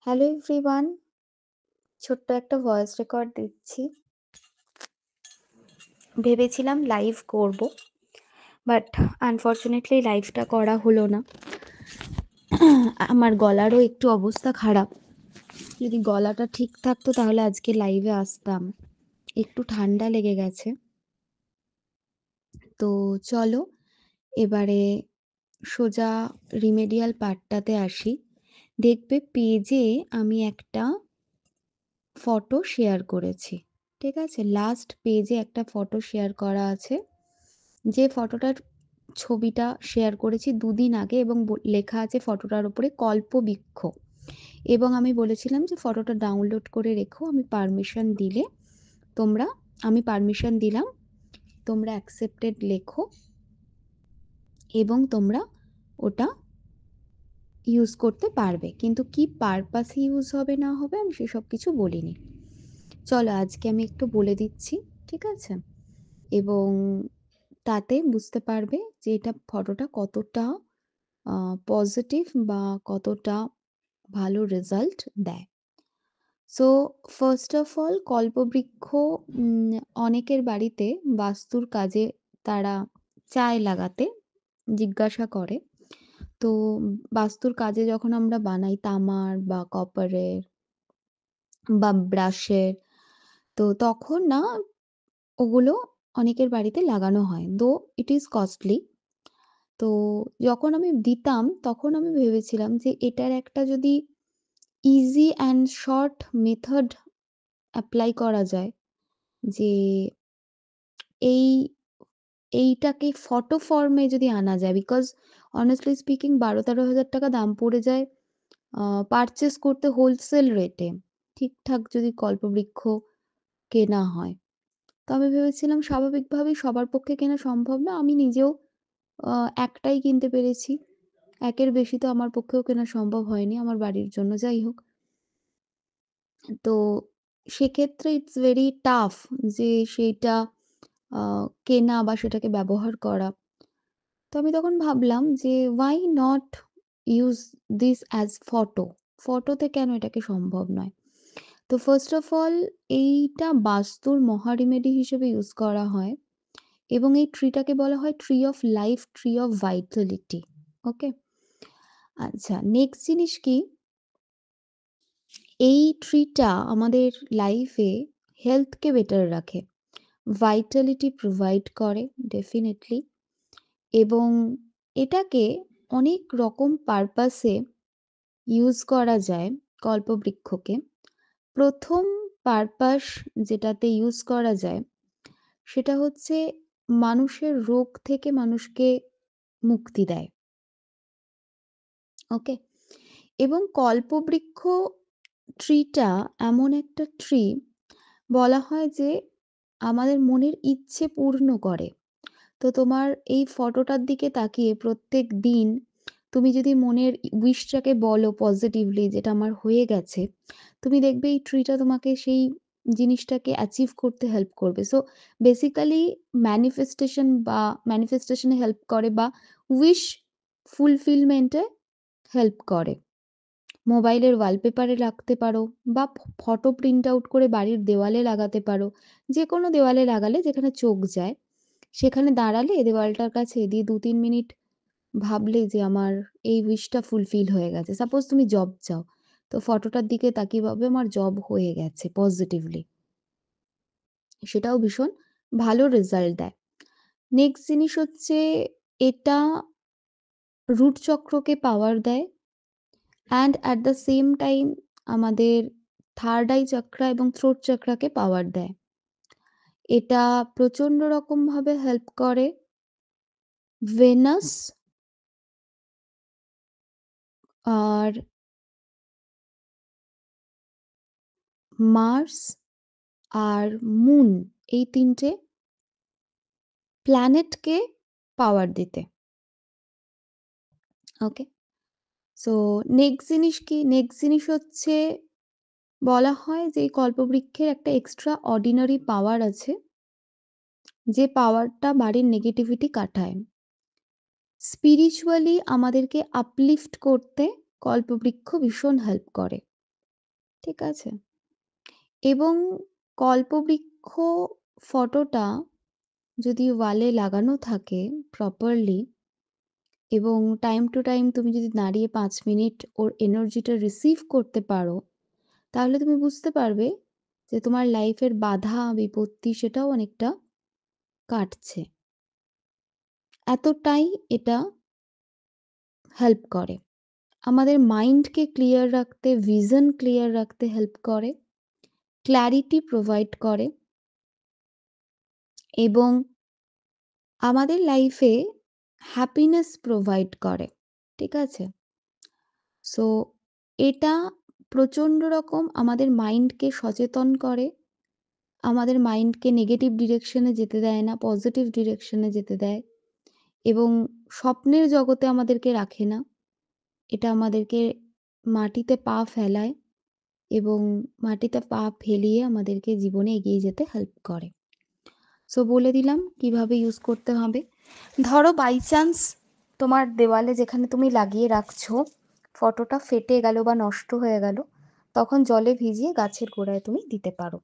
Hello everyone, ছোট্ট একটা voice record দিচ্ছি। ভেবেছিলাম লাইভ করব, বাট আনফরচুনেটলি লাইভটা করা হলো না। আমার গলারও একটু অবস্থা খারাপ। যদি গলাটা ঠিক থাকতো তাহলে আজকে লাইভে আসতাম। একটু ঠান্ডা লেগে গেছে। তো চলো এবারে সোজা রিমেডিয়াল পার্টটাতে আসি। দেখবে পেজে আমি একটা ফটো শেয়ার করেছি। ঠিক আছে? লাস্ট পেজে একটা ফটো শেয়ার করা আছে। যে ফটোটার ছবিটা শেয়ার করেছি ২ দিন আগে এবং লেখা আছে ফটোটার উপরে কল্পবৃক্ষ। এবং আমি বলেছিলাম যে ফটোটা ডাউনলোড করে রেখো। আমি পারমিশন দিলাম। তোমরা অ্যাকসেপ্টেড লেখো এবং তোমরা ওটা ইউজ করতে পারবে। কিন্তু কি পারপাসে ইউজ হবে না হবে আমি সেসব কিছু বলিনি। চলো আজকে আমি একটু বলে দিচ্ছি, ঠিক আছে? এবং তাতে বুঝতে পারবে যে এটা ফটোটা কতটা পজিটিভ বা কতটা ভালো রেজাল্ট দেয়। So first of all Kalpavriksha অনেকের বাড়িতে বাস্তুর কাজে তারা চায় লাগাতে, জিজ্ঞাসা করে। তো বাস্তুর কাজে যখন আমরা বানাই তামার বা কপারের বা ব্রাশের, তো তখন না ওগুলো অনেকের বাড়িতে লাগানো হয়। দো ইট ইজ কস্টলি। তো যখন আমি দিতাম তখন আমি ভেবেছিলাম যে এটার একটা যদি easy and short method apply করা যায়, যে এই এইটাকে ফটো ফর্মে যদি আনা যায়, বিকজ অনেস্টলি স্পিকিং ১২-১৩ হাজার টাকা দাম পড়ে যায় পারচেস করতে হোলসেল রেটে, ঠিকঠাক যদি কল্পবৃক্ষ কেনা হয়। তো আমি ভেবেছিলাম স্বাভাবিকভাবেই সবার পক্ষে কেনা সম্ভব না। আমি নিজেও একটাই কিনতে পেরেছি। একের বেশি তো আমার পক্ষেও কেনা সম্ভব হয়নি আমার বাড়ির জন্য। যাই হোক। তো সেক্ষেত্রে ইটস ভেরি টাফ যে সেইটা আ কেনা বা সেটাকে ব্যবহার করা। তো আমি তখন ভাবলাম যে why not use this as photo? ফটোতে কেন এটাকে সম্ভব নয়? তো ফার্স্ট অফ অল এইটা বাস্তুর মহা রেমেডি হিসেবে ইউজ করা হয় এবং এই ট্রিটাকে বলা হয় tree of life, tree of vitality. Okay? আচ্ছা, নেক্সট জিনিস কি? এই ট্রিটা আমাদের লাইফে হেলথকে বেটার রাখে। ভাইটালিটি প্রোভাইড করে ডেফিনিটলি, এবং এটাকে অনেক রকম পারপাসে ইউজ করা যায় কল্পবৃক্ষকে। ১ম পারপাস যেটাতে ইউজ করা যায় সেটা হচ্ছে মানুষের রোগ থেকে মানুষকে মুক্তি দেয়। ওকে? এবং কল্পবৃক্ষ ট্রিটা এমন একটা ট্রি, বলা হয় যে আমাদের মনের ইচ্ছে পূর্ণ করে। তো তোমার এই ফটোটার দিকে তাকিয়ে প্রত্যেকদিন তুমি যদি মনের উইশটাকে বলো পজিটিভলি যেটা আমার হয়ে গেছে, তুমি দেখবে এই ট্রিটা তোমাকে সেই জিনিসটাকে অ্যাচিভ করতে হেল্প করবে। সো বেসিক্যালি ম্যানিফেস্টেশন এ হেল্প করে বা উইশ ফুলফিলমেন্ট এ হেল্প করে। মোবাইলের ওয়ালপেপারে রাখতে পারো বা ফটো প্রিন্ট আউট করে বাড়ির দেওয়ালে লাগাতে পারো। যেকোনো দেওয়ালে লাগালে যেখানে চোখ যায়, সেখানে দাঁড়ালে দেওয়ালটার কাছে দিয়ে ২-৩ মিনিট ভাবলে যে আমার এই উইশটা ফুলফিল হয়ে গেছে। সাপোজ তুমি জব চাও। তো ফটোটার দিকে তাকিয়ে ভাববে আমার জব হয়ে গেছে পজিটিভলি। সেটাও ভীষণ ভালো রেজাল্ট দেয়। নেক্সট জিনিস হচ্ছে এটা রুট চক্রকে পাওয়ার দেয় and at the same time আমাদের থার্ড আই চাকরা এবং থ্রোট চাকরাকে পাওয়ার দেয়। এটা প্রচণ্ড রকমভাবে হেল্প করে ভেনাস আর মার্স আর মুন, এই ৩ টে প্ল্যানেটকে পাওয়ার দিতে। ওকে? সো নেক্সট জিনিস কি? নেক্সট জিনিস হচ্ছে বলা হয় যে এই কল্পবৃক্ষের একটা এক্সট্রা অর্ডিনারি পাওয়ার আছে, যে পাওয়ারটা বাড়ির নেগেটিভিটি কাটায়। স্পিরিচুয়ালি আমাদেরকে আপলিফট করতে কল্পবৃক্ষ ভীষণ হেল্প করে। ঠিক আছে? এবং কল্পবৃক্ষ ফটোটা যদি ওয়ালে লাগানো থাকে প্রপারলি এবং টাইম টু টাইম তুমি যদি দাঁড়িয়ে ৫ মিনিট ওর এনার্জিটা রিসিভ করতে পারো, তাহলে তুমি বুঝতে পারবে যে তোমার লাইফের বাধা বিপত্তি সেটাও অনেকটা কাটছে। এতটাই এটা হেল্প করে। আমাদের মাইন্ডকে ক্লিয়ার রাখতে, ভিশন ক্লিয়ার রাখতে হেল্প করে, ক্ল্যারিটি প্রোভাইড করে এবং আমাদের লাইফে হ্যাপিনেস প্রোভাইড করে। ঠিক আছে? সো এটা প্রচণ্ড রকম আমাদের মাইন্ডকে সচেতন করে, আমাদের মাইন্ডকে নেগেটিভ ডিরেকশনে যেতে দেয় না, পজিটিভ ডিরেকশনে যেতে দেয় এবং স্বপ্নের জগতে আমাদেরকে রাখে না। এটা আমাদেরকে মাটিতে পা ফেলায় এবং মাটিতে পা ফেলিয়ে আমাদেরকে জীবনে এগিয়ে যেতে হেল্প করে। সো বলে দিলাম কিভাবে ইউজ করতে হবে। ধরো বাই চান্স তোমার দেওয়ালে যেখানে তুমি লাগিয়ে রাখছো ফটোটা ফেটে গেল বা নষ্ট হয়ে গেল, তখন জলে ভিজিয়ে গাছের গোড়ায় তুমি দিতে পারো।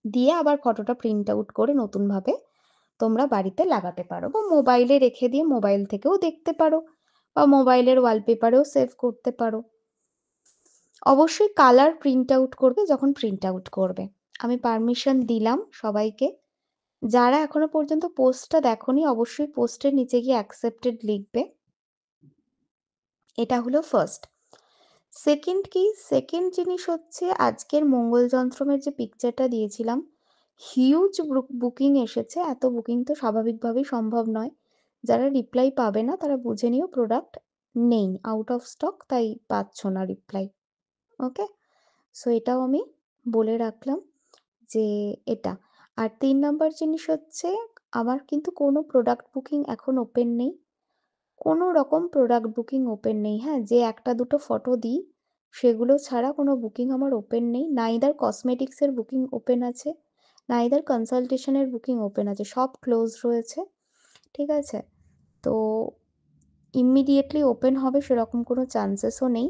দিয়ে আবার ফটোটা প্রিন্ট আউট করে নতুনভাবে তোমরা বাড়িতে লাগাতে পারো বা মোবাইলে রেখে দিয়ে মোবাইল থেকেও দেখতে পারো বা মোবাইলের ওয়ালপেপারেও সেভ করতে পারো। অবশ্যই কালার প্রিন্ট আউট করবে যখন প্রিন্ট আউট করবে। আমি পারমিশন দিলাম সবাইকে। যারা এখনো পর্যন্ত পোস্টটা দেখোনি অবশ্যই পোস্টের নিচে গিয়ে অ্যাকসেপ্টেড লিখবে। এটা হলো ফার্স্ট। সেকেন্ড কি? সেকেন্ড জিনিস হচ্ছে আজকের মঙ্গল যন্ত্রমের যে পিকচারটা দিয়েছিলাম, হিউজ বুকিং এসেছে। এত বুকিং তো স্বাভাবিকভাবেই সম্ভব নয়। যারা রিপ্লাই পাবে না তারা বুঝে নিও প্রোডাক্ট নেই, আউট অফ স্টক, তাই পাচ্ছ না রিপ্লাই। ওকে? সো এটাও আমি বলে রাখলাম যে এটা। আর ৩ নাম্বার জিনিস হচ্ছে আমার কিন্তু কোনো প্রোডাক্ট বুকিং এখন ওপেন নেই। কোনো রকম প্রোডাক্ট বুকিং ওপেন নেই, হ্যাঁ? যে ১টা ২টো ফটো দিই সেগুলো ছাড়া কোনো বুকিং আমার ওপেন নেই। নাইদার কসমেটিক্সের বুকিং ওপেন আছে, নাইদার কনসালটেশনের বুকিং ওপেন আছে। সব ক্লোজ রয়েছে। ঠিক আছে? তো ইমিডিয়েটলি ওপেন হবে সেরকম কোনো চান্সেসও নেই।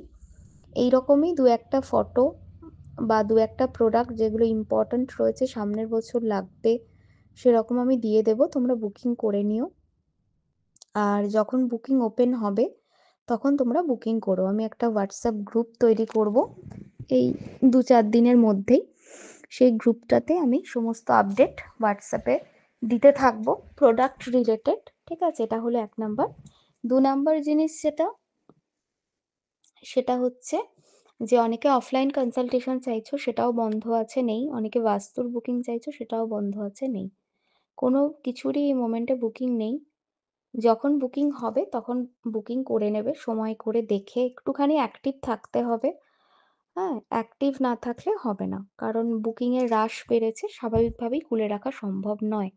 এইরকমই ২-১টা ফটো বা ২-১টা প্রোডাক্ট যেগুলো ইম্পর্ট্যান্ট রয়েছে সামনের বছর লাগবে সেরকম আমি দিয়ে দেবো। তোমরা বুকিং করে নিও। আর যখন বুকিং ওপেন হবে তখন তোমরা বুকিং করো। আমি একটা হোয়াটসঅ্যাপ গ্রুপ তৈরি করব এই ২-৪ দিনের মধ্যেই। সেই গ্রুপটাতে আমি সমস্ত আপডেট হোয়াটসঅ্যাপে দিতে থাকবো প্রোডাক্ট রিলেটেড। ঠিক আছে? এটা হলো ১ নাম্বার। ২ নাম্বার জিনিস সেটা হচ্ছে যে অনেকে অফলাইন কনসালটেশন চাইছো সেটাও বন্ধ আছে, নেই। অনেকে বাস্তুর বুকিং চাইছো সেটাও বন্ধ আছে, নেই। কোনো কিছুরই এই মোমেন্টে বুকিং নেই। যখন বুকিং হবে তখন বুকিং করে নেবে সময় করে দেখে। একটুখানি অ্যাক্টিভ থাকতে হবে। হ্যাঁ? অ্যাক্টিভ না থাকলে হবে না। কারণ বুকিংয়ের রাশ বেড়েছে, স্বাভাবিকভাবেই খুলে রাখা সম্ভব নয়।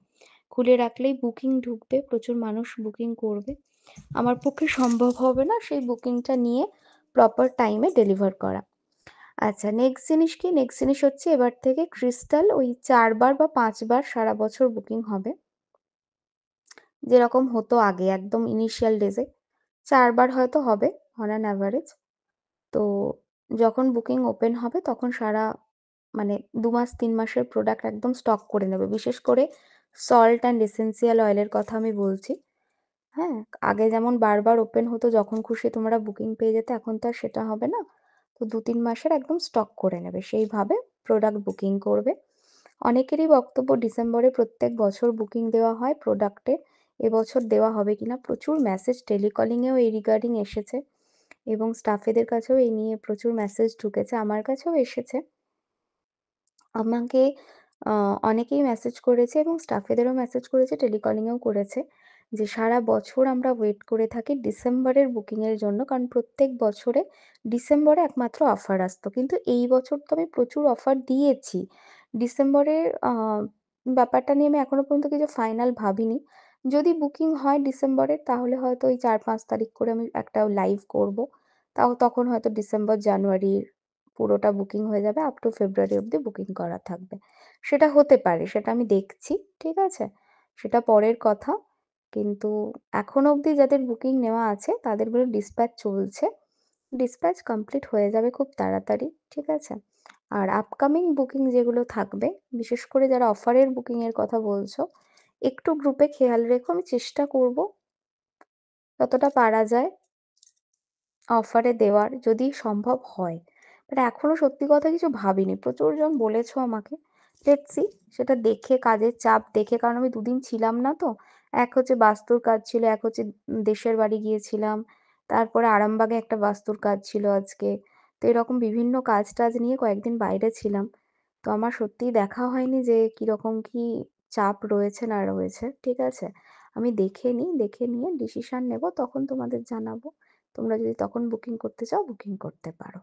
খুলে রাখলেই বুকিং ঢুকবে, প্রচুর মানুষ বুকিং করবে। আমার পক্ষে সম্ভব হবে না সেই বুকিংটা নিয়ে প্রপার টাইমে ডেলিভার করা। আচ্ছা, নেক্সট জিনিস কি? নেক্সট জিনিস হচ্ছে এবার থেকে ক্রিস্টাল ওই ৪ বার বা ৫ বার সারা বছর বুকিং হবে। যেরকম হতো আগে একদম ইনিশিয়াল ডেজে। ৪ বার হয়তো হবে অন অ্যান অ্যাভারেজ। তো যখন বুকিং ওপেন হবে তখন সারা মানে ২ মাস ৩ মাসের প্রোডাক্ট একদম স্টক করে নেবে। বিশেষ করে সল্ট অ্যান্ড এসেন্সিয়াল অয়েলের কথা আমি বলছি। হ্যাঁ? আগে যেমন বারবার ওপেন হতো যখন খুশি তোমরা বুকিং পেয়ে যেতে, এখন তো আর সেটা হবে না। তো ২-৩ মাসের একদম স্টক করে নেবে। সেইভাবে প্রোডাক্ট বুকিং করবে। অনেকেরই বক্তব্য ডিসেম্বরে প্রত্যেক বছর বুকিং দেওয়া হয় প্রোডাক্টের। এবছর দেওয়া হবে কিনা? প্রচুর মেসেজ টেলিকলিংয়েও এই রিগার্ডিং এসেছে এবং স্টাফেদের কাছেও এই নিয়ে প্রচুর মেসেজ ঢুকেছে। আমার কাছেও এসেছে। আমাকে অনেকেই মেসেজ করেছে এবং স্টাফেদেরও মেসেজ করেছে, টেলিকলিংয়েও করেছে যে সারা বছর আমরা ওয়েট করে থাকি ডিসেম্বরের বুকিংয়ের জন্য। কারণ প্রত্যেক বছরে ডিসেম্বরে একমাত্র অফার আসতো। কিন্তু এই বছর তো আমি প্রচুর অফার দিয়েছি। ডিসেম্বরের ব্যাপারটা নিয়ে আমি এখনো পর্যন্ত কিছু ফাইনাল ভাবিনি। যদি বুকিং হয় ডিসেম্বরের তাহলে হয়তো ওই ৪-৫ তারিখ করে আমি একটা লাইভ করব। তাও তখন হয়তো ডিসেম্বর, জানুয়ারির পুরোটা বুকিং হয়ে যাবে। আপ টু ফেব্রুয়ারি অবধি বুকিং করা থাকবে। সেটা হতে পারে, সেটা আমি দেখছি। ঠিক আছে? সেটা পরের কথা। কিন্তু এখনো অবধি যাদের বুকিং নেওয়া আছে তাদেরগুলো ডিসপ্যাচ চলছে। ডিসপ্যাচ কমপ্লিট হয়ে যাবে খুব তাড়াতাড়ি, ঠিক আছে? আর আপকামিং বুকিং যেগুলো থাকবে, বিশেষ করে যারা অফারের বুকিংয়ের কথা বলছো, একটু গ্রুপে খেয়াল রেখো। আমি চেষ্টা করব যতটা পারা যায় অফারে দেওয়ার, যদি সম্ভব হয়। বাট এখনো সত্যি কথা কিছু ভাবিনি। প্রচুর জন বলেছো আমাকে। লেটস সি, সেটা দেখে, কাজের চাপ দেখে, কারণ আমি দুদিন ছিলাম না তো। এক হচ্ছে বাস্তুর কাজ ছিল, এক হচ্ছে দেশের বাড়ি গিয়েছিলাম। তারপরে আরামবাগে একটা বাস্তুর কাজ ছিল আজকে। তো এরকম বিভিন্ন কাজ টাজ নিয়ে কয়েকদিন বাইরে ছিলাম। তো আমার সত্যিই দেখা হয়নি যে কিরকম কি চাপ রয়েছে না রয়েছে। ঠিক আছে? আমি দেখে নিই, দেখে নিয়ে ডিসিশন নেব, তখন তোমাদের জানাবো। তোমরা যদি তখন বুকিং করতে চাও বুকিং করতে পারো।